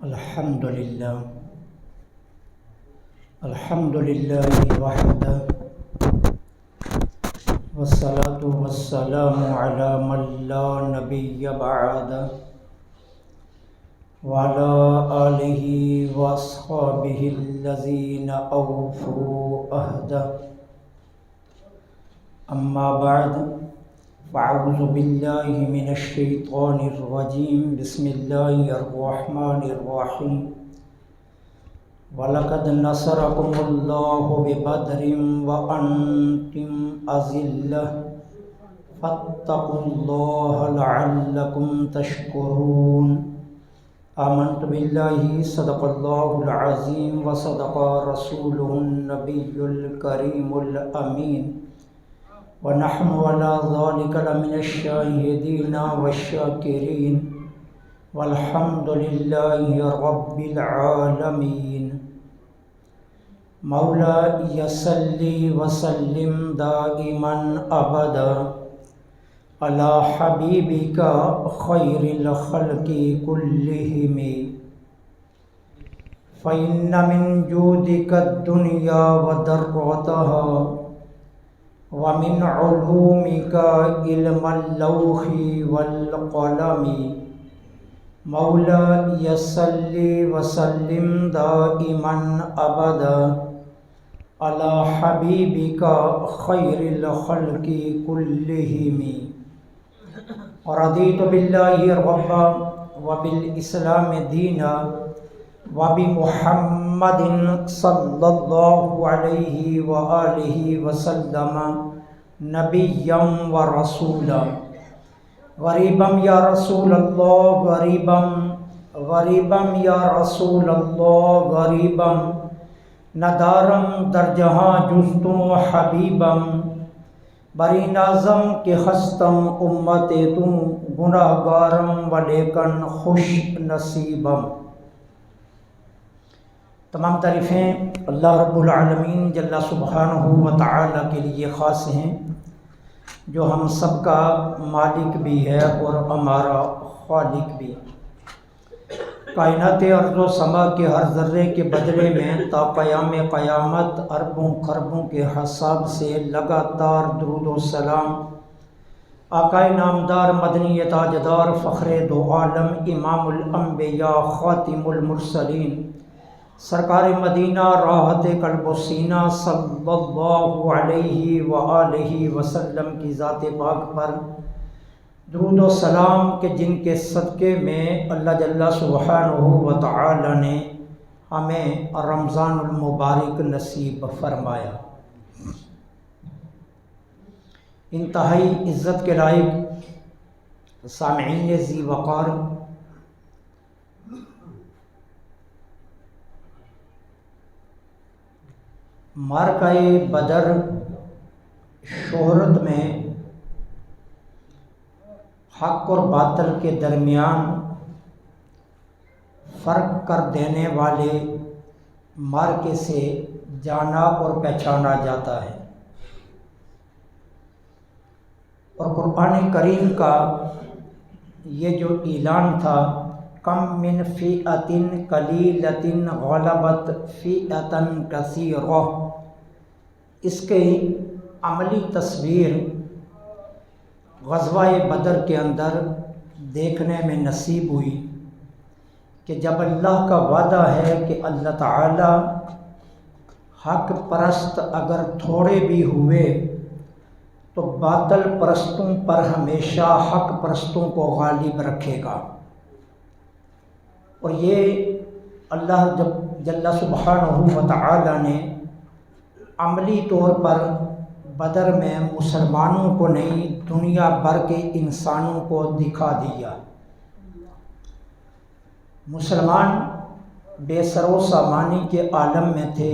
الحمدللہ الحمدللہ وحدہ والصلاة والسلام علی من لا نبی بعدہ وعلی آلہ واصحابہ الذین اوفوا عہدہ اما بعد فاعوذ باللہ من الشیطان الرجیم بسم اللہ الرحمن الرحیم وَلَقَدْ نَصَرَكُمُ اللَّهُ بِبَدْرٍ وَأَنْتُمْ أَذِلَّةٌ فَاتَّقُوا اللَّهَ لَعَلَّكُمْ تَشْكُرُونَ آمنت باللہ صدق اللہ العظیم وصدق رسولہ النبی الکریم الامین ونحن على ذلك لمن الشاهدين والشاكرين والحمد لله رب العالمين مولاي صل وسلم دائما ابدا على حبيبك خير الخلق كلهم فإن من جودك الدنيا وضرتها ومن علومك علم اللوح والقلم مولاي صل وسلم دائما ابدا على حبيبك خير الخلق كلهم رضيت بالله ربا وبالإسلام دينا وبمحمد صلی اللہ علیہ وآلہ وسلم نبیا ورسولا غریبا یا رسول اللہ غریبا یا رسول اللہ غریبا ندارم در جہاں جستوں حبیبم بری نازم کے خستم امت تم گناہ گارم ولیکن خوش نصیبم۔ تمام تعریفیں اللہ رب العالمین جل سبحانہ و تعالی کے لیے خاص ہیں، جو ہم سب کا مالک بھی ہے اور ہمارا خالق بھی۔ کائنات ارض و سما کے ہر ذرے کے بدلے میں تا قیام قیامت اربوں خربوں کے حساب سے لگاتار درود و سلام آقائے نامدار مدنی تاجدار فخر دو عالم امام الانبیاء خاتم المرسلین سرکار مدینہ راحت قلب و سینہ صلی اللہ علیہ وآلہ وسلم کی ذات پاک پر درود و سلام کہ جن کے صدقے میں اللہ جل سبحانہ و تعالی نے ہمیں رمضان المبارک نصیب فرمایا۔ انتہائی عزت کے لائق سامعین ذی وقار، معرکہ بدر شہرت میں حق اور باطل کے درمیان فرق کر دینے والے معرکے سے جانا اور پہچانا جاتا ہے، اور قرآن کریم کا یہ جو اعلان تھا کم من فئۃ قلیلۃ غلبت فئۃ کثیرہ، اس کی عملی تصویر غزوہ بدر کے اندر دیکھنے میں نصیب ہوئی کہ جب اللہ کا وعدہ ہے کہ اللہ تعالی حق پرست اگر تھوڑے بھی ہوئے تو باطل پرستوں پر ہمیشہ حق پرستوں کو غالب رکھے گا، اور یہ اللہ جل سبحانہ و تعالی نے عملی طور پر بدر میں مسلمانوں کو نہیں دنیا بھر کے انسانوں کو دکھا دیا۔ مسلمان بے سر و سامانی کے عالم میں تھے،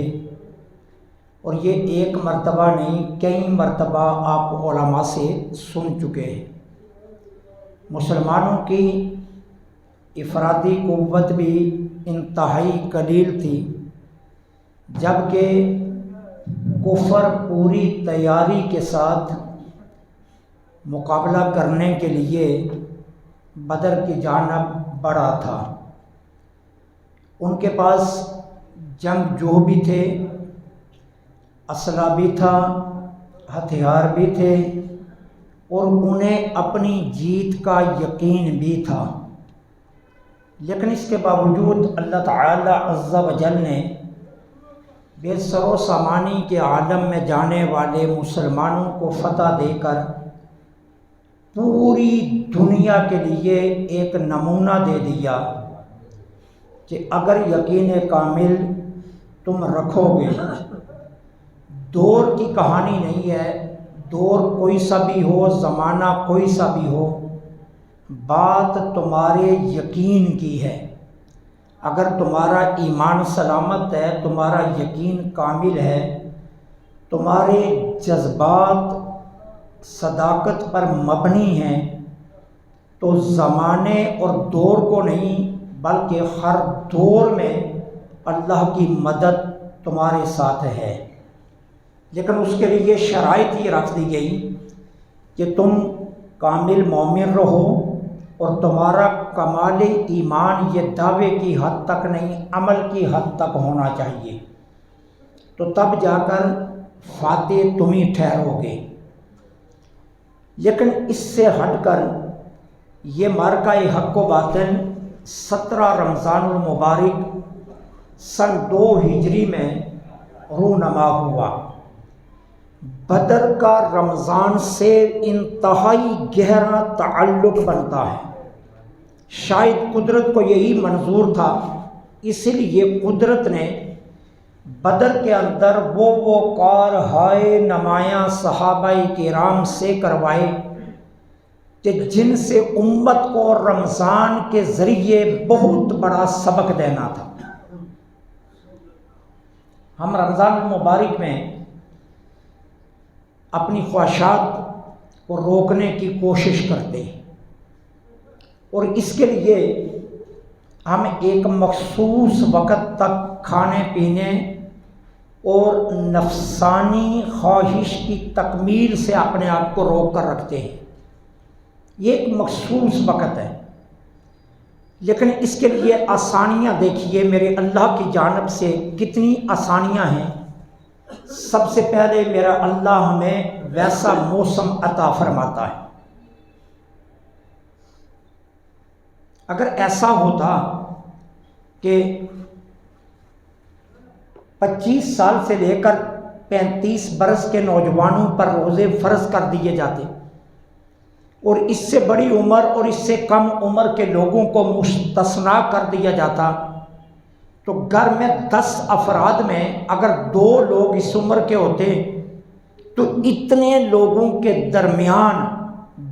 اور یہ ایک مرتبہ نہیں کئی مرتبہ آپ علماء سے سن چکے ہیں۔ مسلمانوں کی افرادی قوت بھی انتہائی قلیل تھی، جبکہ کفر پوری تیاری کے ساتھ مقابلہ کرنے کے لیے بدر کی جانب بڑھا تھا۔ ان کے پاس جنگ جو بھی تھے، اسلحہ بھی تھا، ہتھیار بھی تھے، اور انہیں اپنی جیت کا یقین بھی تھا، لیکن اس کے باوجود اللہ تعالی عز و جل نے بے سر و سامانی کے عالم میں جانے والے مسلمانوں کو فتح دے کر پوری دنیا کے لیے ایک نمونہ دے دیا کہ اگر یقین کامل تم رکھو گے، دور کی کہانی نہیں ہے، دور کوئی سا بھی ہو، زمانہ کوئی سا بھی ہو، بات تمہارے یقین کی ہے۔ اگر تمہارا ایمان سلامت ہے، تمہارا یقین کامل ہے، تمہارے جذبات صداقت پر مبنی ہیں، تو زمانے اور دور کو نہیں بلکہ ہر دور میں اللہ کی مدد تمہارے ساتھ ہے۔ لیکن اس کے لیے شرائط یہ رکھ دی گئی کہ تم کامل مومن رہو، اور تمہارا کمال ایمان یہ دعوے کی حد تک نہیں، عمل کی حد تک ہونا چاہیے، تو تب جا کر فاتح تم ہی ٹھہرو گے۔ لیکن اس سے ہٹ کر یہ معرکہ حق و باطل 17 رمضان المبارک سن 2 ہجری میں رونما ہوا۔ بدر کا رمضان سے انتہائی گہرا تعلق بنتا ہے، شاید قدرت کو یہی منظور تھا، اس لیے قدرت نے بدر کے اندر وہ کارہائے نمایاں صحابہ کرام سے کروائے کہ جن سے امت کو رمضان کے ذریعے بہت بڑا سبق دینا تھا۔ ہم رمضان المبارک میں اپنی خواہشات کو روکنے کی کوشش کرتے ہیں، اور اس کے لیے ہم ایک مخصوص وقت تک کھانے پینے اور نفسانی خواہش کی تکمیل سے اپنے آپ کو روک کر رکھتے ہیں۔ یہ ایک مخصوص وقت ہے، لیکن اس کے لیے آسانیاں دیکھیے میرے اللہ کی جانب سے کتنی آسانیاں ہیں۔ سب سے پہلے میرا اللہ ہمیں ویسا موسم عطا فرماتا ہے۔ اگر ایسا ہوتا کہ 25 سال سے لے کر 35 برس کے نوجوانوں پر روزے فرض کر دیے جاتے، اور اس سے بڑی عمر اور اس سے کم عمر کے لوگوں کو مستثنیٰ کر دیا جاتا، تو گھر میں 10 افراد میں اگر 2 لوگ اس عمر کے ہوتے تو اتنے لوگوں کے درمیان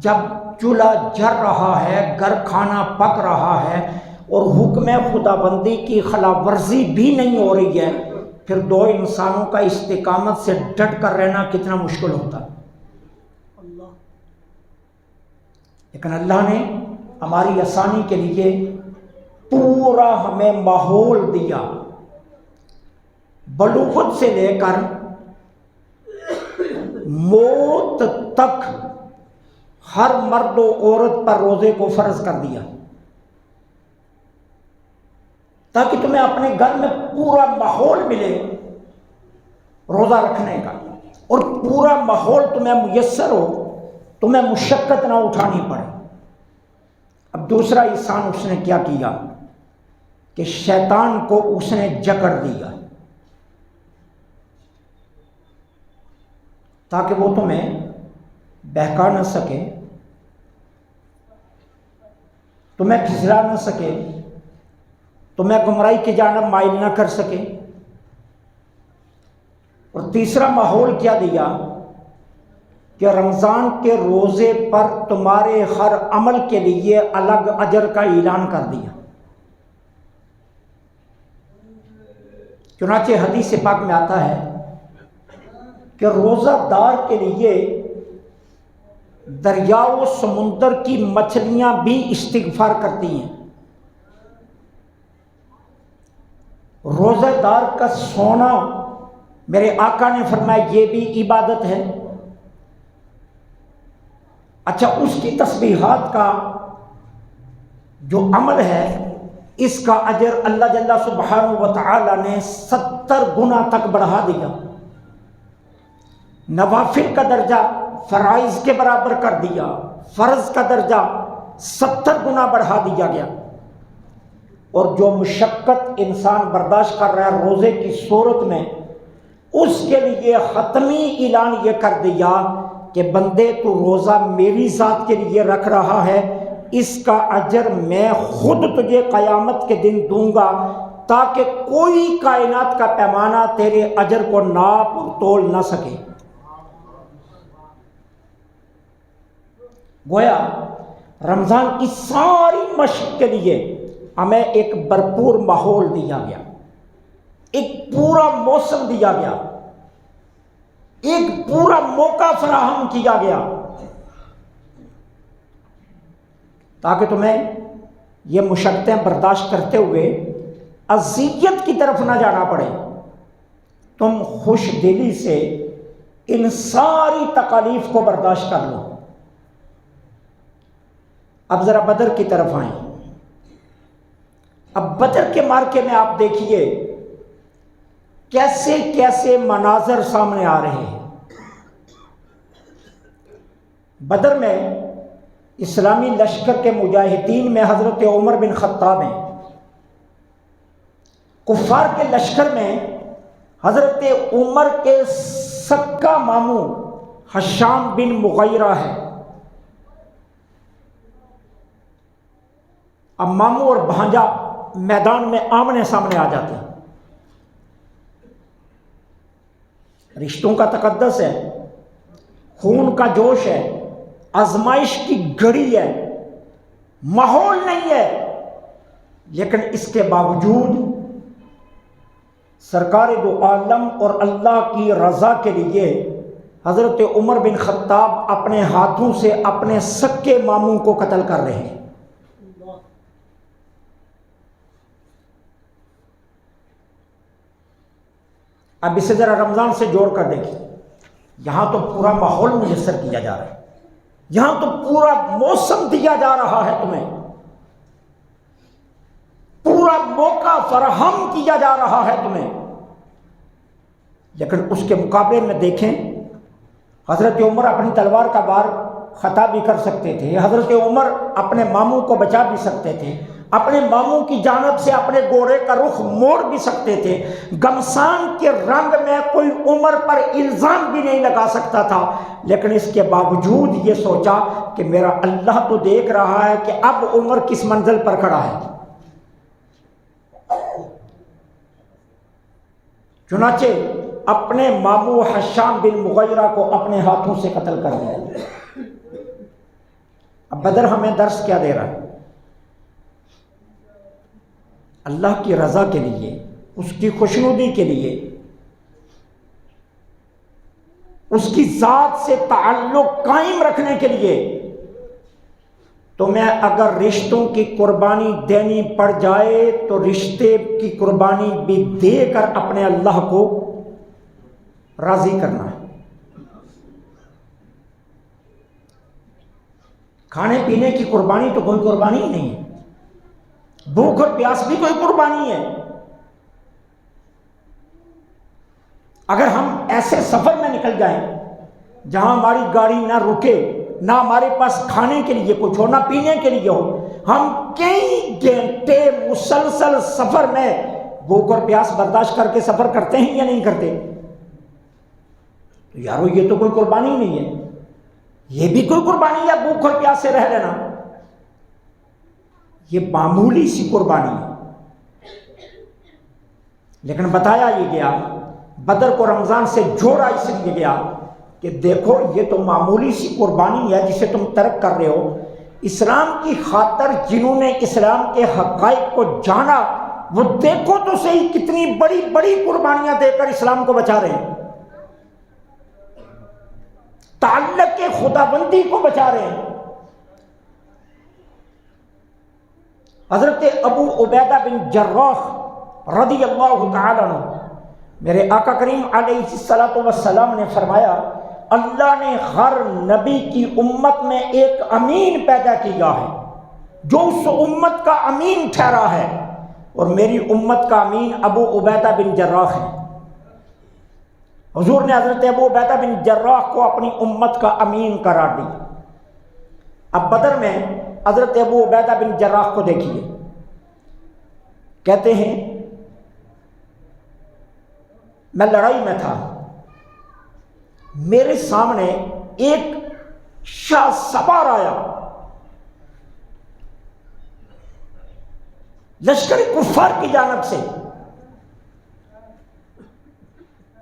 جب چولہا جل رہا ہے، گھر کھانا پک رہا ہے، اور حکم خدا بندی کی خلاف ورزی بھی نہیں ہو رہی ہے، پھر 2 انسانوں کا استقامت سے ڈٹ کر رہنا کتنا مشکل ہوتا۔ لیکن اللہ نے ہماری آسانی کے لیے پورا ہمیں ماحول دیا، بلوغت سے لے کر موت تک ہر مرد و عورت پر روزے کو فرض کر دیا، تاکہ تمہیں اپنے گھر میں پورا ماحول ملے روزہ رکھنے کا، اور پورا ماحول تمہیں میسر ہو، تمہیں مشقت نہ اٹھانی پڑے۔ اب دوسرا احسان اس نے کیا کیا کہ شیطان کو اس نے جکڑ دیا، تاکہ وہ تمہیں بہکا نہ سکے، تمہیں پھسلا نہ سکے، تمہیں گمراہی کی جانب مائل نہ کر سکے۔ اور تیسرا ماحول کیا دیا کہ رمضان کے روزے پر تمہارے ہر عمل کے لیے الگ اجر کا اعلان کر دیا۔ چنانچہ حدیث پاک میں آتا ہے کہ روزہ دار کے لیے دریا و سمندر کی مچھلیاں بھی استغفار کرتی ہیں۔ روزہ دار کا سونا میرے آقا نے فرمایا یہ بھی عبادت ہے۔ اچھا، اس کی تسبیحات کا جو عمل ہے اس کا اجر اللہ جل سبحانہ و تعالی نے 70 گنا تک بڑھا دیا، نوافل کا درجہ فرائض کے برابر کر دیا، فرض کا درجہ 70 گنا بڑھا دیا گیا۔ اور جو مشقت انسان برداشت کر رہا ہے روزے کی صورت میں، اس کے لیے حتمی اعلان یہ کر دیا کہ بندے تو روزہ میری ذات کے لیے رکھ رہا ہے، اس کا اجر میں خود تجھے قیامت کے دن دوں گا، تاکہ کوئی کائنات کا پیمانہ تیرے اجر کو ناپ اور تول نہ سکے۔ گویا رمضان کی ساری مشق کے لیے ہمیں ایک بھرپور ماحول دیا گیا، ایک پورا موسم دیا گیا، ایک پورا موقع فراہم کیا گیا، تاکہ تمہیں یہ مشقتیں برداشت کرتے ہوئے اذیت کی طرف نہ جانا پڑے، تم خوش دلی سے ان ساری تکالیف کو برداشت کر لو۔ اب ذرا بدر کی طرف آئیں۔ اب بدر کے مارکے میں آپ دیکھیے کیسے کیسے مناظر سامنے آ رہے ہیں۔ بدر میں اسلامی لشکر کے مجاہدین میں حضرت عمر بن خطاب ہیں، کفار کے لشکر میں حضرت عمر کے سکا ماموں ہشام بن مغیرہ ہے۔ اب ماموں اور بھانجا میدان میں آمنے سامنے آ جاتے ہیں۔ رشتوں کا تقدس ہے، خون کا جوش ہے، آزمائش کی گھڑی ہے، ماحول نہیں ہے، لیکن اس کے باوجود سرکار دو عالم اور اللہ کی رضا کے لیے حضرت عمر بن خطاب اپنے ہاتھوں سے اپنے سکے ماموں کو قتل کر رہے ہیں۔ اب اسے ذرا رمضان سے جوڑ کر دیکھیں، یہاں تو پورا ماحول میسر کیا جا رہا ہے، یہاں تو پورا موسم دیا جا رہا ہے، تمہیں پورا موقع فراہم کیا جا رہا ہے تمہیں، لیکن اس کے مقابلے میں دیکھیں حضرت عمر اپنی تلوار کا وار خطا بھی کر سکتے تھے، حضرت عمر اپنے ماموں کو بچا بھی سکتے تھے، اپنے ماموں کی جانب سے اپنے گھوڑے کا رخ موڑ بھی سکتے تھے، گمسان کے رنگ میں کوئی عمر پر الزام بھی نہیں لگا سکتا تھا، لیکن اس کے باوجود یہ سوچا کہ میرا اللہ تو دیکھ رہا ہے کہ اب عمر کس منزل پر کھڑا ہے، چنانچہ اپنے ماموں ہشام بن مغیرہ کو اپنے ہاتھوں سے قتل کر دیا۔ اب بدر ہمیں درس کیا دے رہا ہے؟ اللہ کی رضا کے لیے، اس کی خوشنودی کے لیے، اس کی ذات سے تعلق قائم رکھنے کے لیے تمہیں اگر رشتوں کی قربانی دینی پڑ جائے تو رشتے کی قربانی بھی دے کر اپنے اللہ کو راضی کرنا ہے۔ کھانے پینے کی قربانی تو کوئی قربانی ہی نہیں ہے، بھوک اور پیاس بھی کوئی قربانی ہے۔ اگر ہم ایسے سفر میں نکل جائیں جہاں ہماری گاڑی نہ رکے، نہ ہمارے پاس کھانے کے لیے کچھ ہو، نہ پینے کے لیے ہو، ہم کئی گھنٹے مسلسل سفر میں بھوک اور پیاس برداشت کر کے سفر کرتے ہیں یا نہیں کرتے؟ تو یارو یہ تو کوئی قربانی نہیں ہے، یہ بھی کوئی قربانی ہے بھوک اور پیاس سے رہ لینا، یہ معمولی سی قربانی ہے۔ لیکن بتایا یہ گیا، بدر کو رمضان سے جوڑا اس لیے گیا کہ دیکھو یہ تو معمولی سی قربانی ہے جسے تم ترک کر رہے ہو، اسلام کی خاطر جنہوں نے اسلام کے حقائق کو جانا وہ دیکھو تو صحیح کتنی بڑی بڑی قربانیاں دے کر اسلام کو بچا رہے ہیں، تعلق کے خدا بندی کو بچا رہے ہیں۔ حضرت ابو عبیدہ بن جراح رضی اللہ تعالیٰ عنہ، میرے آقا کریم علیہ الصلوۃ والسلام نے فرمایا اللہ نے ہر نبی کی امت میں ایک امین پیدا کیا ہے جو اس امت کا امین ٹھہرا ہے، اور میری امت کا امین ابو عبیدہ بن جراح ہے۔ حضور نے حضرت ابو عبیدہ بن جراح کو اپنی امت کا امین قرار دیا۔ اب بدر میں حضرت ابو عبیدہ بن جراح کو دیکھیے، کہتے ہیں میں لڑائی میں تھا، میرے سامنے ایک شاہ سوار آیا، لشکر کفار کی جانب سے،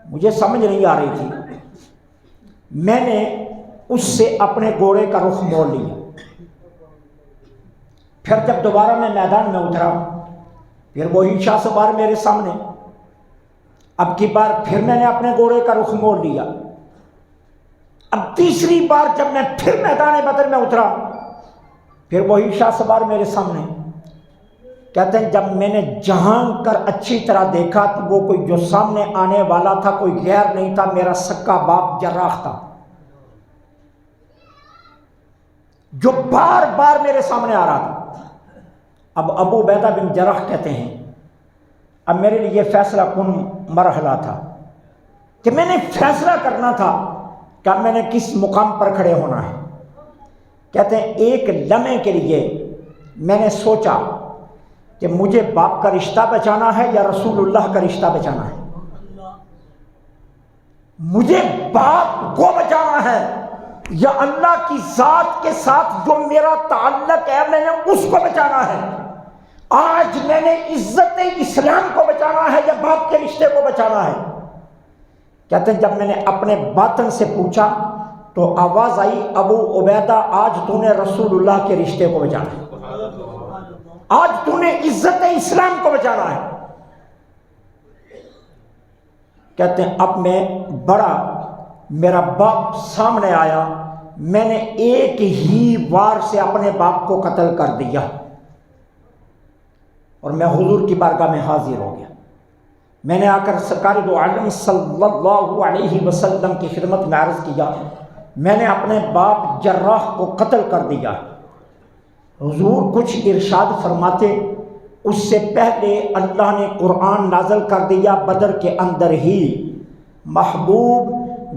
مجھے سمجھ نہیں آ رہی تھی، میں نے اس سے اپنے گھوڑے کا رخ موڑ لیا۔ پھر جب دوبارہ میں میدان میں اترا، پھر وہی شاہ سوار میرے سامنے، اب کی بار پھر میں نے اپنے گھوڑے کا رخ موڑ لیا۔ اب تیسری بار جب میں پھر میدان بدر میں اترا، پھر وہی شاہ سوار میرے سامنے۔ کہتے ہیں جب میں نے جہان کر اچھی طرح دیکھا تو وہ کوئی جو سامنے آنے والا تھا کوئی غیر نہیں تھا، میرا سکا باپ جراح تھا، جو بار بار میرے سامنے آ رہا تھا۔ اب ابو عبیدہ بن جراح کہتے ہیں اب میرے لیے فیصلہ کن مرحلہ تھا کہ میں نے فیصلہ کرنا تھا کہ اب میں نے کس مقام پر کھڑے ہونا ہے۔ کہتے ہیں ایک لمحے کے لیے میں نے سوچا کہ مجھے باپ کا رشتہ بچانا ہے یا رسول اللہ کا رشتہ بچانا ہے، مجھے باپ کو بچانا ہے یا اللہ کی ذات کے ساتھ جو میرا تعلق ہے میں نے اس کو بچانا ہے۔ آج میں نے عزت اسلام کو بچانا ہے یا باپ کے رشتے کو بچانا ہے۔ کہتے ہیں جب میں نے اپنے باطن سے پوچھا تو آواز آئی ابو عبیدہ آج تو نے رسول اللہ کے رشتے کو بچانا ہے، آج تو نے عزت اسلام کو بچانا ہے۔ کہتے ہیں اب میں بڑا، میرا باپ سامنے آیا، میں نے ایک ہی وار سے اپنے باپ کو قتل کر دیا اور میں حضور کی بارگاہ میں حاضر ہو گیا۔ میں نے آ کر سرکار دو عالم صلی اللہ علیہ وسلم کی خدمت میں عرض کیا میں نے اپنے باپ جراح کو قتل کر دیا۔ حضور کچھ ارشاد فرماتے، اس سے پہلے اللہ نے قرآن نازل کر دیا بدر کے اندر ہی، محبوب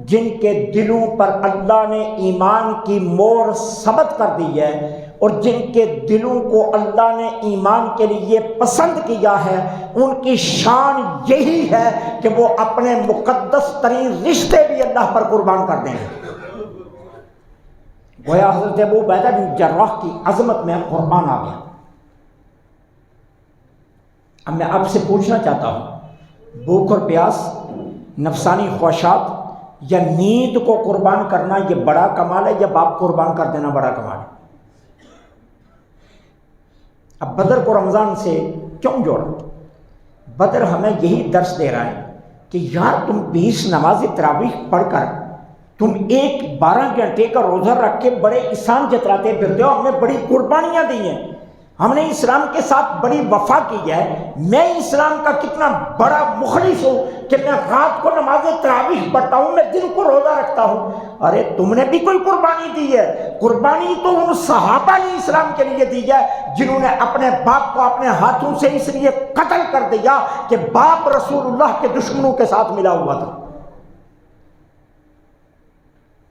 جن کے دلوں پر اللہ نے ایمان کی مور ثبت کر دی ہے اور جن کے دلوں کو اللہ نے ایمان کے لیے پسند کیا ہے، ان کی شان یہی ہے کہ وہ اپنے مقدس ترین رشتے بھی اللہ پر قربان کر دیں۔ گویا حضرت ابو عبیدہ بن جراح کی عظمت میں قربان آ گیا۔ اب میں آپ سے پوچھنا چاہتا ہوں، بھوک اور پیاس، نفسانی خواہشات یا نیند کو قربان کرنا یہ بڑا کمال ہے یا باپ قربان کر دینا بڑا کمال ہے؟ اب بدر کو رمضان سے کیوں جوڑا؟ بدر ہمیں یہی درس دے رہا ہے کہ یار تم 20 نماز تراویح پڑھ کر تم 12 گھنٹے کا روزہ رکھ کے بڑے احسان جتلاتے پھرتے ہو، ہم نے بڑی قربانیاں دی ہیں، ہم نے اسلام کے ساتھ بڑی وفا کی ہے، میں اسلام کا کتنا بڑا مخلص ہوں کہ میں رات کو نماز تراویح پڑھتا ہوں، میں دن کو روزہ رکھتا ہوں۔ ارے تم نے بھی کوئی قربانی دی ہے، قربانی تو ان صحابہ نے اسلام کے لیے دی ہے جنہوں نے اپنے باپ کو اپنے ہاتھوں سے اس لیے قتل کر دیا کہ باپ رسول اللہ کے دشمنوں کے ساتھ ملا ہوا تھا۔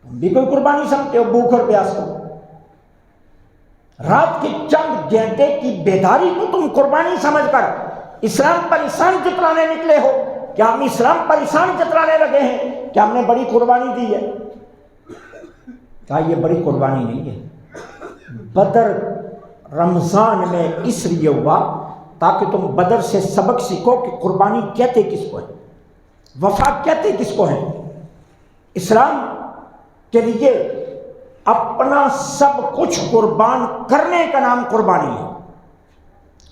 تم بھی کوئی قربانی سمجھتے ہو بھوک اور پیاس کو؟ رات کے چند گھنٹے کی بیداری کو تم قربانی سمجھ کر اسلام پر احسان جتلانے نکلے ہو؟ کیا ہم اسلام پر احسان جتلانے لگے ہیں کہ ہم نے بڑی قربانی دی ہے؟ کہا یہ بڑی قربانی نہیں ہے۔ بدر رمضان میں اس لیے ہوا تاکہ تم بدر سے سبق سیکھو کہ قربانی کہتے کس کو ہے، وفا کہتے کس کو ہے۔ اسلام کے لیے اپنا سب کچھ قربان کرنے کا نام قربانی ہے۔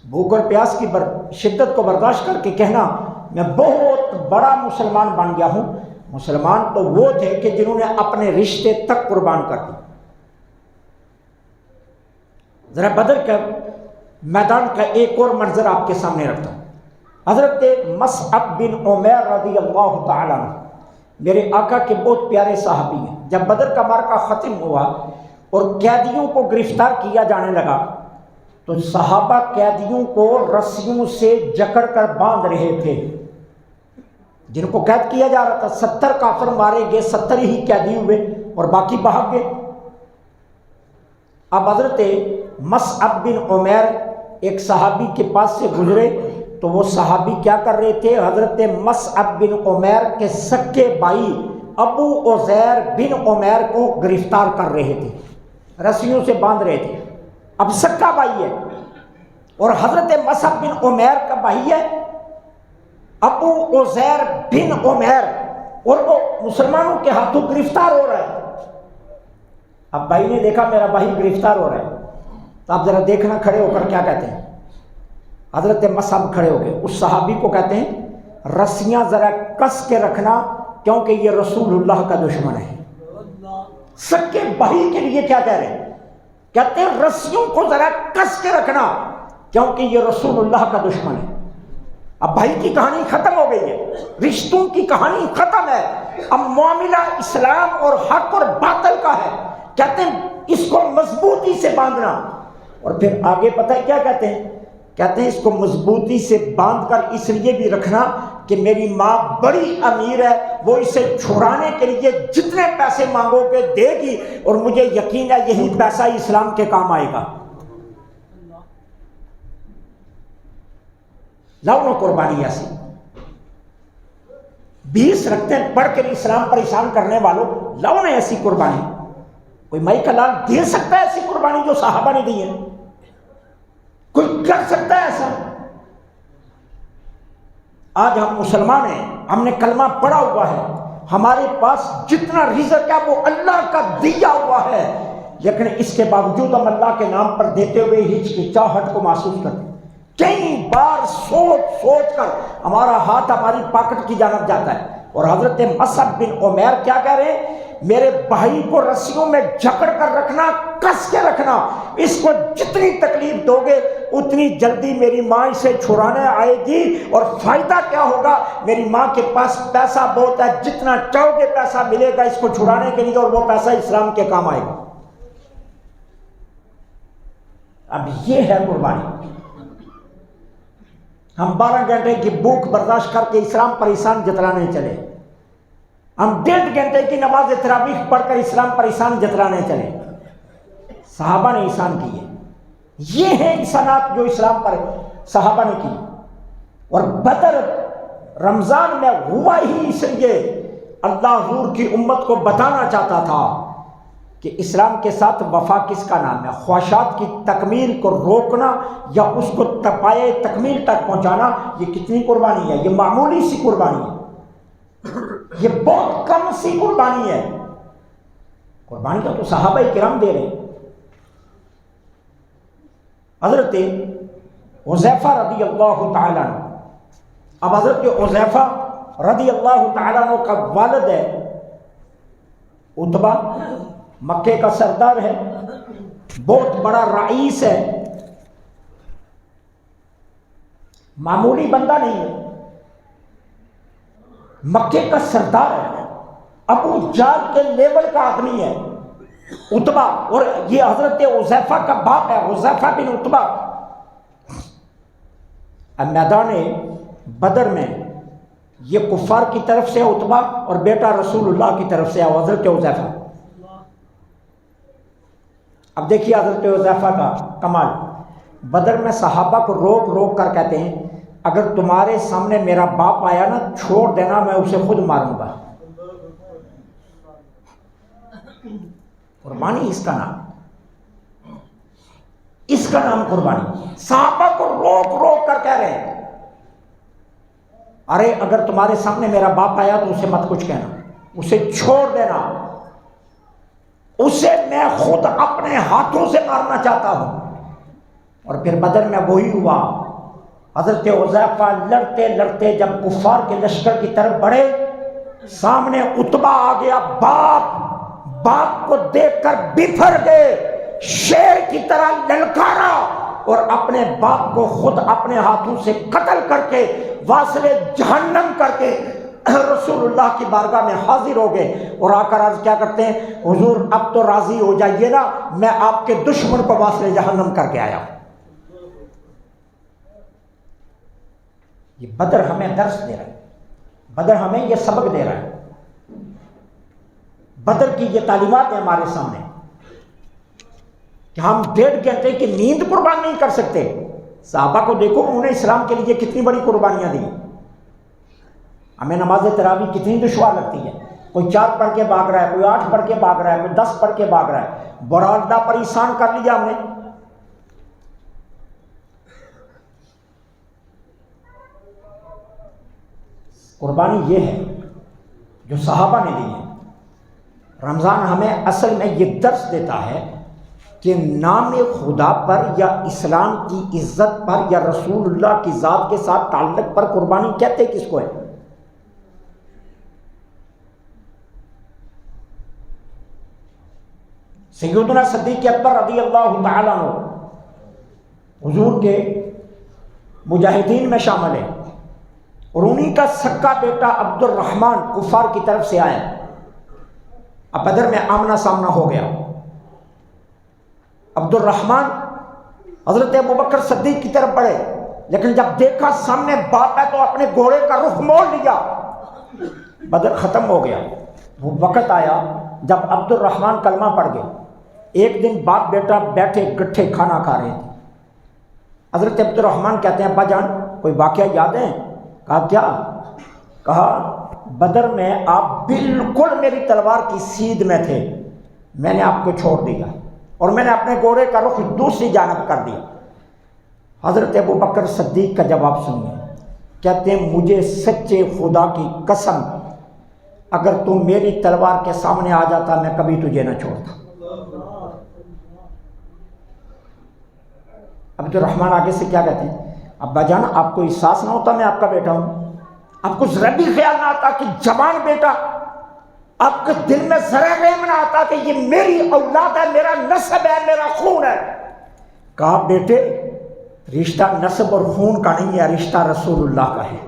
بھوک اور پیاس کی شدت کو برداشت کر کے کہنا میں بہت بڑا مسلمان بن گیا ہوں، مسلمان تو وہ تھے کہ جنہوں نے اپنے رشتے تک قربان کر دی۔ ذرا بدر کا میدان کا ایک اور منظر آپ کے سامنے رکھتا ہوں۔ حضرت مصعب بن عمیر رضی اللہ تعالی عنہ میرے آقا کے بہت پیارے صحابی ہیں۔ جب بدر کا معرکہ ختم ہوا اور قیدیوں کو گرفتار کیا جانے لگا تو صحابہ قیدیوں کو رسیوں سے جکڑ کر باندھ رہے تھے، جن کو قید کیا جا رہا تھا۔ 70 کافر مارے گئے، 70 ہی قیدی ہوئے اور باقی بھاگ گئے۔ اب حضرت مصعب بن عمیر ایک صحابی کے پاس سے گزرے تو وہ صحابی کیا کر رہے تھے؟ حضرت مصعب بن عمیر کے سکے بھائی ابو عزیر بن عمیر کو گرفتار کر رہے تھے، رسیوں سے باندھ رہے تھے۔ اب سکا بھائی ہے اور حضرت مصعب بن عمیر کا بھائی ہے ابو عزیر بن عمیر، اور وہ مسلمانوں کے ہاتھوں گرفتار ہو رہا ہے۔ اب بھائی نے دیکھا میرا بھائی گرفتار ہو رہا ہے، تو آپ ذرا دیکھنا کھڑے ہو کر کیا کہتے ہیں۔ حضرت مصعب کھڑے ہو گئے، اس صحابی کو کہتے ہیں رسیاں ذرا کس کے رکھنا کیونکہ یہ رسول اللہ کا دشمن ہے۔ سکے بھائی کے لیے کیا کہہ رہے ہیں؟ کہتے ہیں رسیوں کو ذرا کس کے رکھنا کیونکہ یہ رسول اللہ کا دشمن ہے۔ اب بھائی کی کہانی ختم ہو گئی ہے، رشتوں کی کہانی ختم ہے، اب معاملہ اسلام اور حق اور باطل کا ہے۔ کہتے ہیں اس کو مضبوطی سے باندھنا، اور پھر آگے پتہ ہے کیا کہتے ہیں؟ کہتے ہیں اس کو مضبوطی سے باندھ کر اس لیے بھی رکھنا کہ میری ماں بڑی امیر ہے، وہ اسے چھڑانے کے لیے جتنے پیسے مانگو گے دے گی، اور مجھے یقین ہے یہی پیسہ اسلام کے کام آئے گا۔ لاؤ قربانی ایسی 20 رکھتے ہیں پڑھ کر اسلام پریشان کرنے والوں، لاؤ نا ایسی قربانی۔ کوئی مائی کا لال دے سکتا ہے ایسی قربانی جو صحابہ نے دی ہے؟ کوئی کر سکتا ہے ایسا؟ آج ہم مسلمان ہیں، ہم نے کلمہ پڑھا ہوا ہے، ہمارے پاس جتنا رزق ہے وہ اللہ کا دیا ہوا ہے، لیکن اس کے باوجود ہم اللہ کے نام پر دیتے ہوئے ہچکچاہٹ کو محسوس کرتے ہیں۔ کئی بار سوچ سوچ کر ہمارا ہاتھ ہماری پاکٹ کی جانب جاتا ہے۔ اور حضرت مصعب بن عمیر کیا کہہ رہے ہیں؟ میرے بھائی کو رسیوں میں جکڑ کر رکھنا، کس کے رکھنا، اس کو جتنی تکلیف دو گے اتنی جلدی میری ماں اسے چھڑانے آئے گی، اور فائدہ کیا ہوگا؟ میری ماں کے پاس پیسہ بہت ہے، جتنا چاہو گے پیسہ ملے گا اس کو چھڑانے کے لیے، اور وہ پیسہ اسلام کے کام آئے گا۔ اب یہ ہے قربانی۔ ہم 12 گھنٹے کی بھوک برداشت کر کے اسلام پر احسان جتلانے چلے، ہم 1.5 گھنٹے کی نماز تراویح پڑھ کر اسلام پر احسان جتلانے چلے۔ صحابہ نے احسان کیے، یہ ہیں احسانات جو اسلام پر صحابہ نے کی۔ اور بدر رمضان میں ہوا ہی اس لیے اللہ حضور کی امت کو بتانا چاہتا تھا کہ اسلام کے ساتھ وفا کس کا نام ہے۔ خواہشات کی تکمیل کو روکنا یا اس کو تپائے تکمیل تک پہنچانا، یہ کتنی قربانی ہے؟ یہ معمولی سی قربانی ہے، یہ بہت کم سی قربانی ہے۔ قربانی کا تو صحابہ کرام دے رہے ہیں۔ حضرت حذیفہ رضی اللہ تعالیٰ عنہ، اب حضرت حذیفہ رضی اللہ تعالیٰ عنہ کا والد ہے عتبہ، مکے کا سردار ہے، بہت بڑا رئیس ہے، معمولی بندہ نہیں ہے، مکے کا سردار ہے، ابو جہل کے لیول کا آدمی ہے عتبہ، اور یہ حضرت حذیفہ کا باپ ہے، حذیفہ بن عتبہ۔ اب میدان بدر میں یہ کفار کی طرف سے عتبہ اور بیٹا رسول اللہ کی طرف سے حضرت حذیفہ۔ اب دیکھیے حضرت حذیفہ کا کمال، بدر میں صحابہ کو روک روک کر کہتے ہیں اگر تمہارے سامنے میرا باپ آیا نا چھوڑ دینا، میں اسے خود ماروں گا۔ قربانی اس کا نام، اس کا نام قربانی۔ صحابہ کو روک روک کر کہہ رہے ہیں ارے اگر تمہارے سامنے میرا باپ آیا تو اسے مت کچھ کہنا، اسے چھوڑ دینا، اسے میں خود اپنے ہاتھوں سے مارنا چاہتا ہوں۔ اور پھر بدر میں وہی ہوا، حضرت حذیفہ لڑتے لڑتے جب کفار کے لشکر کی طرف بڑھے، سامنے عتبہ آ گیا، باپ کو دیکھ کر بفر گئے، شیر کی طرح للکارا، اور اپنے باپ کو خود اپنے ہاتھوں سے قتل کر کے واصل جہنم کر کے رسول اللہ کی بارگاہ میں حاضر ہو گئے، اور آ کر عرض کیا کرتے ہیں حضور اب تو راضی ہو جائیے نا، میں آپ کے دشمن کو واصل جہنم کر کے آیا۔ یہ بدر ہمیں درس دے رہا ہے، بدر ہمیں یہ سبق دے رہا ہے، بدر کی یہ تعلیمات ہیں ہمارے سامنے کہ ہم 1.5 گھنٹے کی نیند قربان نہیں کر سکتے۔ صحابہ کو دیکھو، انہوں نے اسلام کے لیے کتنی بڑی قربانیاں دی۔ ہمیں نماز تراویح کتنی دشوار لگتی ہے، کوئی 4 پڑھ کے بھاگ رہا ہے، کوئی 8 پڑھ کے بھاگ رہا ہے، کوئی 10 پڑھ کے بھاگ رہا ہے، بڑا اللہ پر احسان کر لیا ہم نے۔ قربانی یہ ہے جو صحابہ نے دی ہے۔ رمضان ہمیں اصل میں یہ درس دیتا ہے کہ نام خدا پر یا اسلام کی عزت پر یا رسول اللہ کی ذات کے ساتھ تعلق پر قربانی کہتے کس کو ہے؟ سیدنا صدیق اکبر رضی اللہ تعالیٰ عنہ حضور کے مجاہدین میں شامل ہے، اور انہی کا سکا بیٹا عبد الرحمن کفار کی طرف سے آیا۔ اب بدر میں آمنا سامنا ہو گیا۔ عبد الرحمن حضرت ابوبکر صدیق کی طرف بڑھے، لیکن جب دیکھا سامنے باپ ہے تو اپنے گھوڑے کا رخ موڑ لیا۔ بدر ختم ہو گیا۔ وہ وقت آیا جب عبد الرحمن کلمہ پڑھ گئے۔ ایک دن باپ بیٹا بیٹھے گٹھے کھانا کھا رہے تھے۔ حضرت عبد الرحمن کہتے ہیں ابا جان کوئی واقعہ یاد ہے؟ کہا کیا؟ کہا بدر میں آپ بالکل میری تلوار کی سیدھ میں تھے، میں نے آپ کو چھوڑ دیا اور میں نے اپنے گھوڑے کا رخ دوسری جانب کر دیا۔ حضرت ابوبکر صدیق کا جواب سنیے، کہتے ہیں مجھے سچے خدا کی قسم اگر تو میری تلوار کے سامنے آ جاتا میں کبھی تجھے نہ چھوڑتا۔ عبد الرحمن آگے سے کیا کہتے ہیں؟ ابا جان آپ کو احساس نہ ہوتا میں آپ کا بیٹا ہوں؟ آپ کو ذرا بھی خیال نہ آتا کہ جوان بیٹا، آپ کے دل میں ذرا رحم نہ آتا کہ یہ میری اولاد ہے، میرا نسب ہے، میرا خون ہے؟ کہا بیٹے رشتہ نسب اور خون کا نہیں ہے، رشتہ رسول اللہ کا ہے،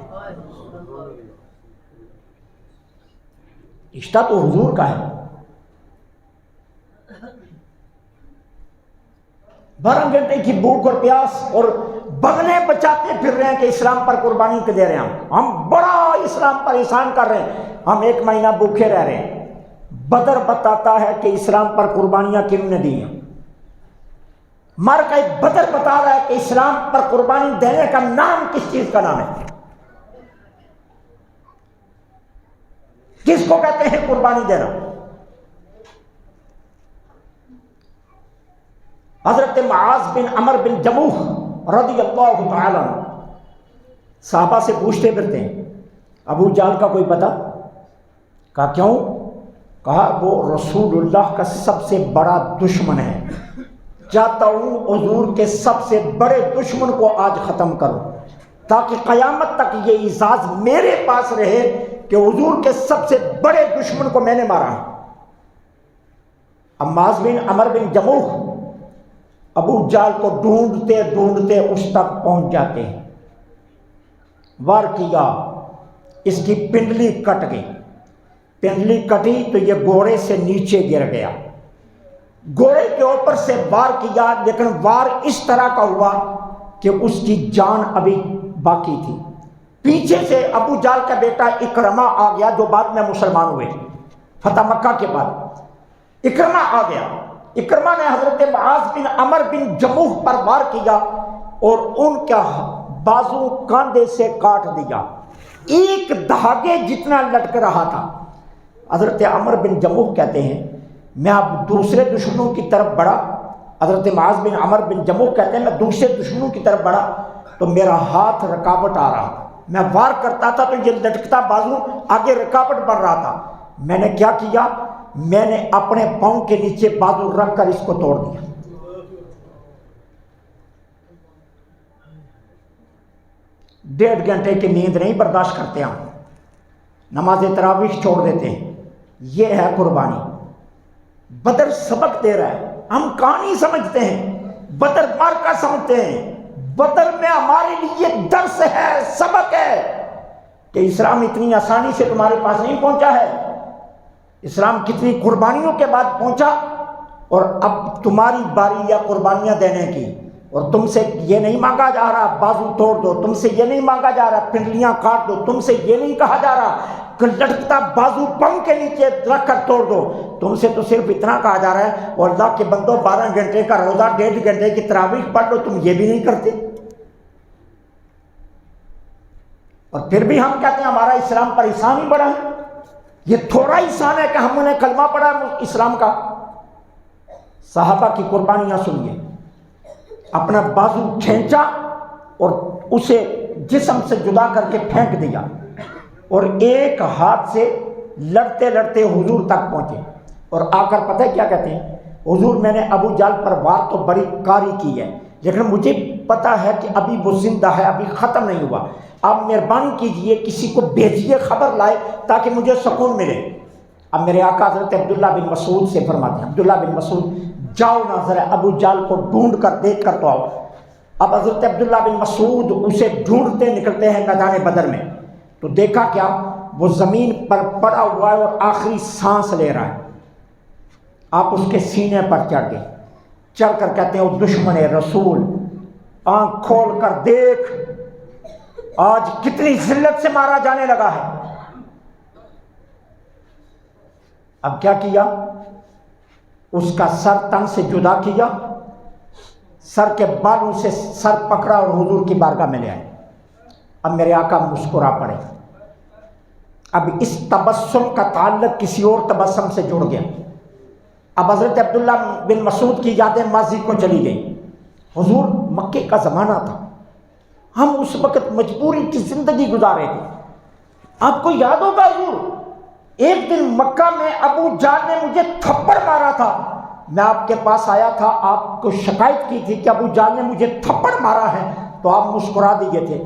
رشتہ تو حضور کا ہے۔ 12 گھنٹے کی بھوک اور پیاس اور بغلے بچاتے پھر رہے ہیں کہ اسلام پر قربانی دے رہے ہیں، ہم بڑا اسلام پر احسان کر رہے ہیں، ہم 1 مہینہ بھوکے رہ رہے ہیں۔ بدر بتاتا ہے کہ اسلام پر قربانیاں کن نے دی ہیں۔ مر کا بدر بتا رہا ہے کہ اسلام پر قربانی دینے کا نام کس چیز کا نام ہے، کس کو کہتے ہیں قربانی دینا؟ حضرت معاذ بن عمر بن جموح رضی اللہ تعالیٰ عنہ صحابہ سے پوچھتے پھرتے ہیں ابو جہل کا کوئی پتہ؟ کہا کیوں؟ کہا وہ رسول اللہ کا سب سے بڑا دشمن ہے، چاہتا ہوں حضور کے سب سے بڑے دشمن کو آج ختم کروں تاکہ قیامت تک یہ اعزاز میرے پاس رہے کہ حضور کے سب سے بڑے دشمن کو میں نے مارا ہے۔ اب معاذ بن عمر بن جموح ابو جہل کو ڈھونڈتے ڈھونڈتے اس تک پہنچ جاتے ہیں، وار کیا، اس کی پنڈلی کٹ گئی، پنڈلی کٹی تو یہ گھوڑے سے نیچے گر گیا، گھوڑے کے اوپر سے وار کیا لیکن وار اس طرح کا ہوا کہ اس کی جان ابھی باقی تھی۔ پیچھے سے ابو جہل کا بیٹا اکرمہ آ گیا جو بعد میں مسلمان ہوئے فتح مکہ کے بعد۔ اکرمہ آ گیا، اکرمہ نے حضرت معاذ بن عمر بن جموح پر وار کیا اور ان کا بازو کاندھے سے کاٹ دیا، ایک دھاگے جتنا لٹک رہا تھا۔ حضرت عمر بن جموح کہتے ہیں میں اب دوسرے دشمنوں کی طرف بڑھا، حضرت معاذ بن عمر بن جموح کہتے ہیں میں دوسرے دشمنوں کی طرف بڑھا تو میرا ہاتھ رکاوٹ آ رہا تھا، میں وار کرتا تھا تو یہ لٹکتا بازو آگے رکاوٹ بن رہا تھا۔ میں نے کیا کیا؟ میں نے اپنے پاؤں کے نیچے بازو رکھ کر اس کو توڑ دیا۔ ڈیڑھ گھنٹے کی نیند نہیں برداشت کرتے ہم، نماز تراویح چھوڑ دیتے ہیں، یہ ہے قربانی۔ بدر سبق دے رہا ہے، ہم کہانی سمجھتے ہیں، بدر مار کا سمجھتے ہیں، بدر میں ہمارے لیے درس ہے، سبق ہے کہ اسلام اتنی آسانی سے تمہارے پاس نہیں پہنچا ہے، اسلام کتنی قربانیوں کے بعد پہنچا، اور اب تمہاری باری یا قربانیاں دینے کی، اور تم سے یہ نہیں مانگا جا رہا بازو توڑ دو، تم سے یہ نہیں مانگا جا رہا پنڈلیاں کاٹ دو، تم سے یہ نہیں کہا جا رہا کہ لٹکتا بازو پاؤں کے نیچے رکھ کر توڑ دو، تم سے تو صرف اتنا کہا جا رہا ہے اور اللہ کے بندو 12 گھنٹے کا روزہ 1.5 گھنٹے کی تراویح پڑھ لو، تم یہ بھی نہیں کرتے۔ اور پھر بھی ہم کہتے ہیں ہمارا اسلام پر احسان ہی بڑا ہے۔ یہ تھوڑا احسان ہے کہ ہم نے کلمہ پڑھا اسلام کا۔ صحابہ کی قربانیاں سنیے، اپنا بازو کھینچا اور اسے جسم سے جدا کر کے پھینک دیا اور ایک ہاتھ سے لڑتے لڑتے حضور تک پہنچے اور آ کر پتہ ہے کیا کہتے ہیں، حضور میں نے ابو جہل پر وار تو بڑی کاری کی ہے لیکن مجھے پتا ہے کہ ابھی وہ زندہ ہے، ابھی ختم نہیں ہوا، آپ مہربانی کیجئے کسی کو بھیجیے خبر لائے تاکہ مجھے سکون ملے۔ اب میرے آقا حضرت عبداللہ بن مسعود سے فرماتے ہیں، عبداللہ بن مسعود جاؤ نا ذرا ابو جہل کو ڈھونڈ کر دیکھ کر تو آؤ۔ اب حضرت عبداللہ بن مسعود اسے ڈھونڈتے نکلتے ہیں میدان بدر میں، تو دیکھا کیا، وہ زمین پر پڑا ہوا ہے اور آخری سانس لے رہا ہے۔ آپ اس کے سینے پر چڑھ گئے، چڑھ کر کہتے ہیں وہ دشمن رسول آنکھ کھول کر دیکھ آج کتنی ذلت سے مارا جانے لگا ہے۔ اب کیا کیا، اس کا سر تن سے جدا کیا، سر کے بالوں سے سر پکڑا اور حضور کی بارگاہ میں لے آئے۔ اب میرے آقا مسکرا پڑے، اب اس تبسم کا تعلق کسی اور تبسم سے جڑ گیا۔ اب حضرت عبداللہ بن مسعود کی یادیں ماضی کو چلی گئی۔ حضور مکے کا زمانہ تھا، ہم اس وقت مجبوری کی زندگی گزارے تھے۔ آپ کو یاد ہوگا حضور ایک دن مکہ میں ابو جہل نے مجھے تھپڑ مارا تھا، میں آپ کے پاس آیا تھا، آپ کو شکایت کی تھی کہ ابو جہل نے مجھے تھپڑ مارا ہے، تو آپ مسکرا دیے تھے۔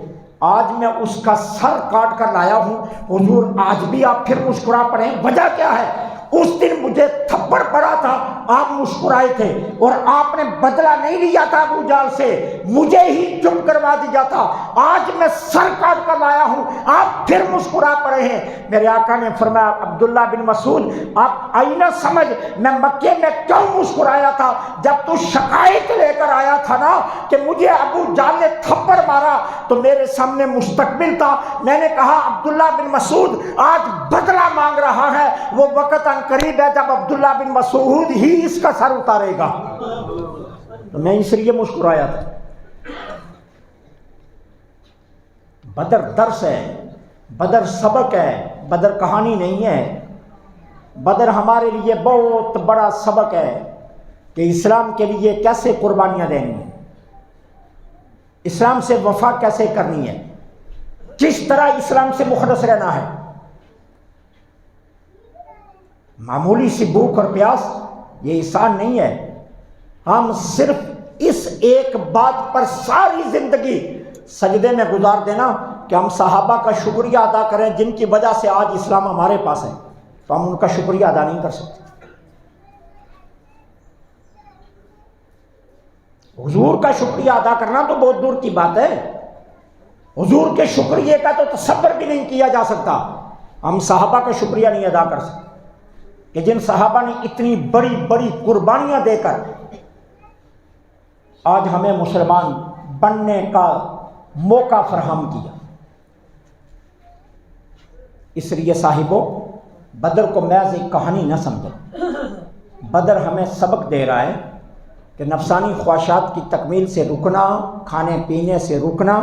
آج میں اس کا سر کاٹ کر لایا ہوں، حضور آج بھی آپ پھر مسکرا پڑے، وجہ کیا ہے؟ اس دن مجھے تھپڑ پڑا تھا، آپ مسکرائے تھے اور آپ نے بدلہ نہیں لیا تھا ابو جہل سے، مجھے ہی چپ کروا دیا تھا۔ آج میں سر کاٹ کر لایا ہوں، آپ پھر مسکرا پڑے ہیں۔ میرے آقا نے فرمایا عبداللہ بن مسعود آپ آئینہ سمجھ، میں مکے میں کیوں مسکرایا تھا؟ جب تو شکایت لے کر آیا تھا نا کہ مجھے ابو جہل نے تھپڑ مارا تو میرے سامنے مستقبل تھا، میں نے کہا عبداللہ بن مسعود آج بدلہ مانگ رہا ہے، وہ وقت قریب ہے جب عبداللہ بن مسعود ہی اس کا سر اتارے گا، تو میں اس لیے مسکرایا تھا۔ بدر درس ہے، بدر سبق ہے، بدر کہانی نہیں ہے۔ بدر ہمارے لیے بہت بڑا سبق ہے کہ اسلام کے لیے کیسے قربانیاں دینی ہیں، اسلام سے وفا کیسے کرنی ہے، کس طرح اسلام سے مخلص رہنا ہے۔ معمولی سی بھوک اور پیاس یہ احسان نہیں ہے، ہم صرف اس ایک بات پر ساری زندگی سجدے میں گزار دینا کہ ہم صحابہ کا شکریہ ادا کریں جن کی وجہ سے آج اسلام ہمارے پاس ہے، تو ہم ان کا شکریہ ادا نہیں کر سکتے۔ حضور کا شکریہ ادا کرنا تو بہت دور کی بات ہے، حضور کے شکریہ کا تو تصور بھی نہیں کیا جا سکتا۔ ہم صحابہ کا شکریہ نہیں ادا کر سکتے کہ جن صحابہ نے اتنی بڑی بڑی قربانیاں دے کر آج ہمیں مسلمان بننے کا موقع فراہم کیا۔ اس لیے صاحبوں بدر کو محض ایک کہانی نہ سمجھیں، بدر ہمیں سبق دے رہا ہے کہ نفسانی خواہشات کی تکمیل سے رکنا، کھانے پینے سے رکنا،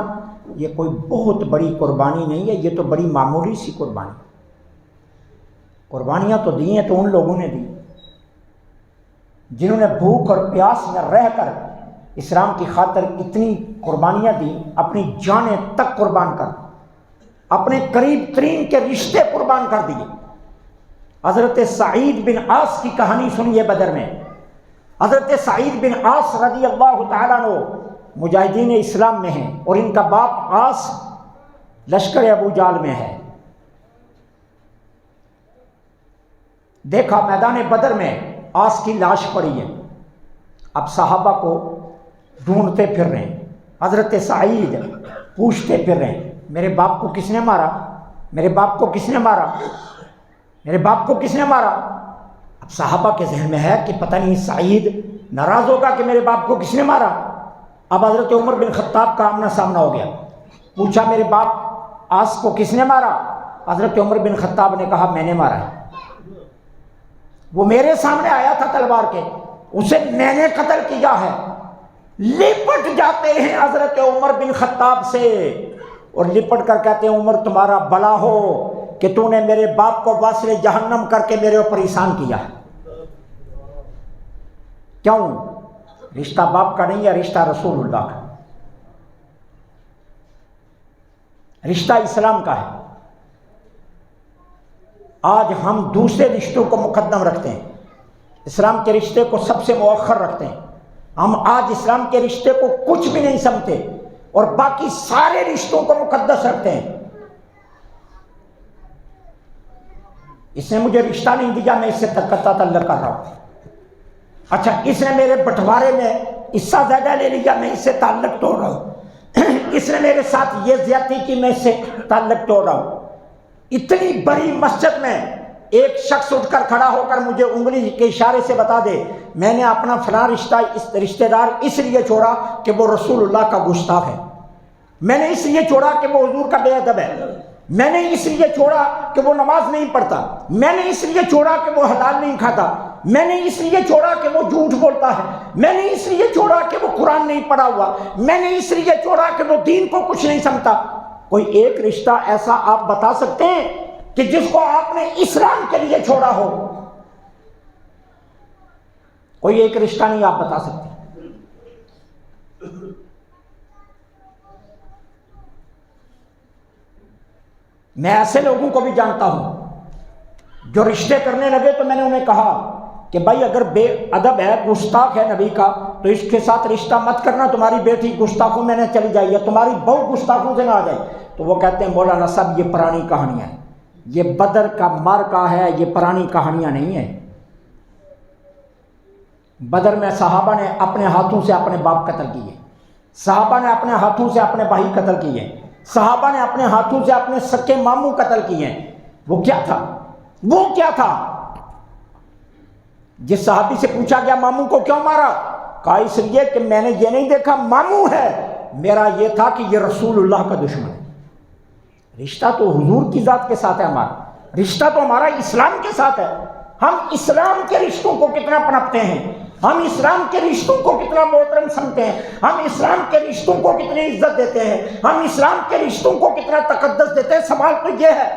یہ کوئی بہت بڑی قربانی نہیں ہے، یہ تو بڑی معمولی سی قربانی۔ قربانیاں تو دی ہیں تو ان لوگوں نے دی جنہوں نے بھوک اور پیاس میں رہ کر اسلام کی خاطر اتنی قربانیاں دی، اپنی جانیں تک قربان کر، اپنے قریب ترین کے رشتے قربان کر دیے۔ حضرت سعید بن عاص کی کہانی سنیے بدر میں۔ حضرت سعید بن عاص رضی اللہ تعالیٰ عنہ مجاہدین اسلام میں ہیں اور ان کا باپ عاص لشکر ابو جہل میں ہے۔ دیکھا میدان بدر میں عاص کی لاش پڑی ہے، اب صحابہ کو ڈھونڈتے پھر رہے ہیں، حضرت سعید پوچھتے پھر رہے ہیں میرے باپ کو کس نے مارا، میرے باپ کو کس نے مارا، میرے باپ کو کس نے مارا۔ صحابہ کے ذہن میں ہے کہ پتہ نہیں سعید ناراض ہوگا کہ میرے باپ کو کس نے مارا۔ اب حضرت عمر بن خطاب کا آمنا سامنا ہو گیا. پوچھا میرے باپ آس کو کس نے مارا؟ حضرت عمر بن خطاب نے کہا میں نے مارا ہے. وہ میرے سامنے آیا تھا تلوار کے، اسے میں نے قتل کیا ہے. لپٹ جاتے ہیں حضرت عمر بن خطاب سے اور لپٹ کر کہتے ہیں عمر تمہارا بھلا ہو کہ تو نے میرے باپ کو واصل جہنم کر کے میرے اوپر احسان کیا ہے. کیوں؟ رشتہ باپ کا نہیں ہے، رشتہ رسول اللہ کا، رشتہ اسلام کا ہے. آج ہم دوسرے رشتوں کو مقدم رکھتے ہیں، اسلام کے رشتے کو سب سے مؤخر رکھتے ہیں. ہم آج اسلام کے رشتے کو کچھ بھی نہیں سمجھتے اور باقی سارے رشتوں کو مقدس رکھتے ہیں. اس نے مجھے رشتہ نہیں دیا، میں اس سے قطع تعلق کر رہا ہوں. اچھا اس نے میرے بٹوارے میں حصہ زیادہ لے لیا، میں اس سے تعلق توڑ رہا ہوں. اس نے میرے ساتھ یہ زیادتی کی، میں اس سے تعلق توڑ رہا ہوں. اتنی بڑی مسجد میں ایک شخص اٹھ کر کھڑا ہو کر مجھے انگلی کے اشارے سے بتا دے میں نے اپنا فلاں رشتہ دار اس لیے چھوڑا کہ وہ رسول اللہ کا گستاخ ہے، میں نے اس لیے چھوڑا کہ وہ حضور کا بے ادب ہے، میں نے اس لیے چھوڑا کہ وہ نماز نہیں پڑھتا، میں نے اس لیے چھوڑا کہ وہ حلال نہیں کھاتا، میں نے اس لیے چھوڑا کہ وہ جھوٹ بولتا ہے، میں نے اس لیے چھوڑا کہ وہ قرآن نہیں پڑھا ہوا، میں نے اس لیے چھوڑا کہ وہ دین کو کچھ نہیں سمجھتا. کوئی ایک رشتہ ایسا آپ بتا سکتے ہیں کہ جس کو آپ نے اسلام کے لیے چھوڑا ہو؟ کوئی ایک رشتہ نہیں آپ بتا سکتے. میں ایسے لوگوں کو بھی جانتا ہوں جو رشتے کرنے لگے تو میں نے انہیں کہا کہ بھائی اگر بے ادب ہے، گستاخ ہے نبی کا، تو اس کے ساتھ رشتہ مت کرنا، تمہاری بیٹی گستاخوں میں نہ چلی جائے یا تمہاری بہو گستاخوں سے نہ آ جائے. تو وہ کہتے ہیں مولانا صاحب یہ پرانی کہانیاں ہیں، یہ بدر کا معرکہ ہے، یہ پرانی کہانیاں نہیں ہیں. بدر میں صحابہ نے اپنے ہاتھوں سے اپنے باپ قتل کیے، صحابہ نے اپنے ہاتھوں سے اپنے بھائی قتل کیے، صحابہ نے اپنے ہاتھوں سے اپنے سکے ماموں قتل کیے. وہ کیا تھا؟ وہ کیا تھا؟ جس صحابی سے پوچھا گیا ماموں کو کیوں مارا؟ کہا اس لیے کہ میں نے یہ نہیں دیکھا ماموں ہے، میرا یہ تھا کہ یہ رسول اللہ کا دشمن ہے. رشتہ تو حضور کی ذات کے ساتھ ہے، ہمارا رشتہ تو ہمارا اسلام کے ساتھ ہے. ہم اسلام کے رشتوں کو کتنا پنپتے ہیں، ہم اسلام کے رشتوں کو کتنا محترم سمجھتے ہیں، ہم اسلام کے رشتوں کو کتنی عزت دیتے ہیں، ہم اسلام کے رشتوں کو کتنا تقدس دیتے ہیں. سوال تو یہ ہے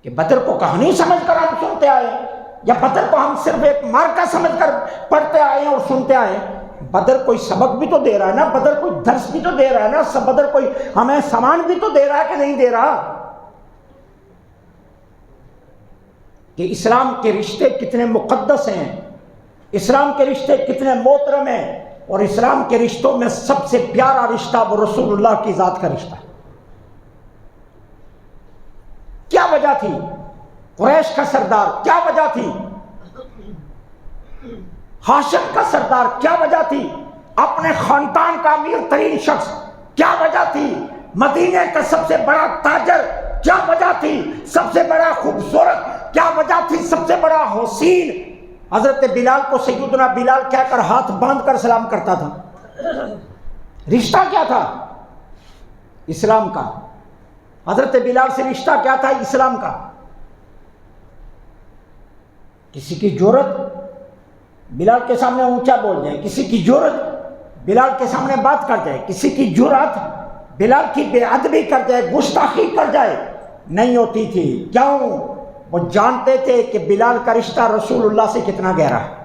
کہ بدر کو کہانی سمجھ کر ہم سنتے آئے یا بدر کو ہم صرف ایک معرکہ سمجھ کر پڑھتے آئے اور سنتے آئے. بدر کوئی سبق بھی تو دے رہا ہے نا، بدر کوئی درس بھی تو دے رہا ہے نا، بدر کوئی ہمیں سامان بھی تو دے رہا ہے کہ نہیں دے رہا؟ کہ اسلام کے رشتے کتنے مقدس ہیں، اسلام کے رشتے کتنے محترم ہیں، اور اسلام کے رشتوں میں سب سے پیارا رشتہ وہ رسول اللہ کی ذات کا رشتہ ہے. کیا وجہ تھی؟ قریش کا سردار کیا وجہ تھی؟ ہاشم کا سردار کیا وجہ تھی؟ اپنے خاندان کا امیر ترین شخص کیا وجہ تھی؟ مدینے کا سب سے بڑا تاجر کیا وجہ تھی؟ سب سے بڑا خوبصورت کیا وجہ تھی؟ سب سے بڑا حسین حضرت بلال کو سیدنا بلال کہہ کر ہاتھ باندھ کر سلام کرتا تھا. رشتہ کیا تھا؟ اسلام کا. حضرت بلال سے رشتہ کیا تھا؟ اسلام کا. کسی کی جرأت بلال کے سامنے اونچا بول جائے، کسی کی جرأت بلال کے سامنے بات کر جائے، کسی کی جرأت بلال کی بے ادبی کر جائے، گستاخی کر جائے، نہیں ہوتی تھی. کیوں؟ وہ جانتے تھے کہ بلال کا رشتہ رسول اللہ سے کتنا گہرا ہے،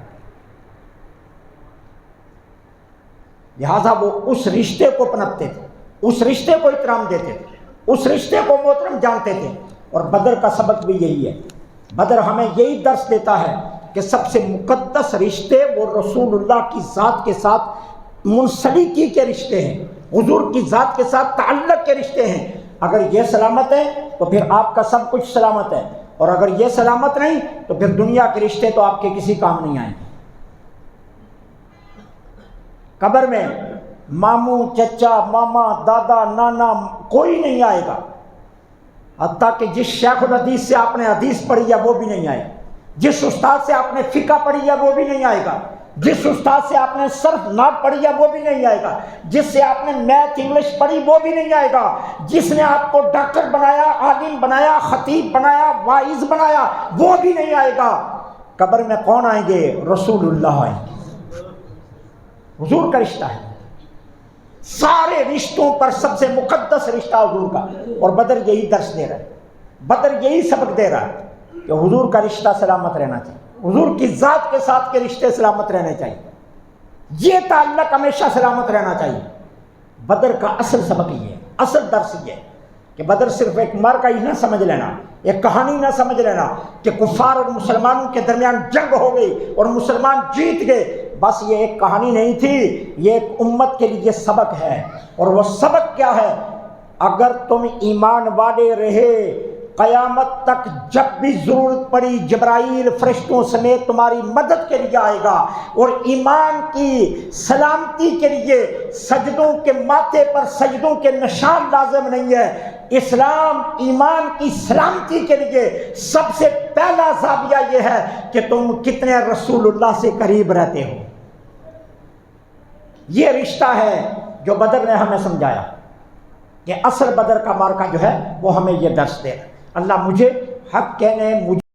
لہذا وہ اس رشتے کو پنپتے تھے، اس رشتے کو احترام دیتے تھے، اس رشتے کو محترم جانتے تھے. اور بدر کا سبق بھی یہی ہے. بدر ہمیں یہی درس دیتا ہے کہ سب سے مقدس رشتے وہ رسول اللہ کی ذات کے ساتھ منسلکی کے رشتے ہیں، حضور کی ذات کے ساتھ تعلق کے رشتے ہیں. اگر یہ سلامت ہے تو پھر آپ کا سب کچھ سلامت ہے، اور اگر یہ سلامت نہیں تو پھر دنیا کے رشتے تو آپ کے کسی کام نہیں آئیں گے. قبر میں ماموں، چچا، ماما، دادا، نانا کوئی نہیں آئے گا، حتیٰ کہ جس شیخ الحدیث سے آپ نے حدیث پڑھی ہے وہ بھی نہیں آئے گا، جس استاد سے آپ نے فقہ پڑھی ہے وہ بھی نہیں آئے گا، جس استاد سے آپ نے صرف نعت پڑھی ہے وہ بھی نہیں آئے گا، جس سے آپ نے میتھ انگلش پڑھی وہ بھی نہیں آئے گا، جس نے آپ کو ڈاکٹر بنایا، عالم بنایا، خطیب بنایا، واعظ بنایا وہ بھی نہیں آئے گا۔ قبر میں کون آئیں گے؟ رسول اللہ آئیں گے، حضور کا رشتہ ہے۔ سارے رشتوں پر سب سے مقدس رشتہ حضور کا، اور بدر یہی درس دے رہا ہے، بدر یہی سبق دے رہا ہے کہ حضور کا رشتہ سلامت رہنا چاہیے، حضور کی ذات کے ساتھ کے رشتے سلامت رہنے چاہیے، یہ تعلق ہمیشہ سلامت رہنا چاہیے۔ بدر کا اصل سبق یہ ہے، اصل درس یہ ہے کہ بدر صرف ایک مارکا ہی نہ سمجھ لینا، ایک کہانی نہ سمجھ لینا کہ کفار اور مسلمانوں کے درمیان جنگ ہو گئی اور مسلمان جیت گئے، بس یہ ایک کہانی نہیں تھی، یہ ایک امت کے لیے سبق ہے۔ اور وہ سبق کیا ہے؟ اگر تم ایمان والے رہے، قیامت تک جب بھی ضرورت پڑی جبرائیل فرشتوں سمیت تمہاری مدد کے لیے آئے گا، اور ایمان کی سلامتی کے لیے سجدوں کے ماتھے پر سجدوں کے نشان لازم نہیں ہے۔ اسلام ایمان کی سلامتی کے لیے سب سے پہلا زاویہ یہ ہے کہ تم کتنے رسول اللہ سے قریب رہتے ہو۔ یہ رشتہ ہے جو بدر نے ہمیں سمجھایا کہ اصل بدر کا مارکا جو ہے وہ ہمیں یہ درس دے۔ اللہ مجھے حق کہنے، مجھے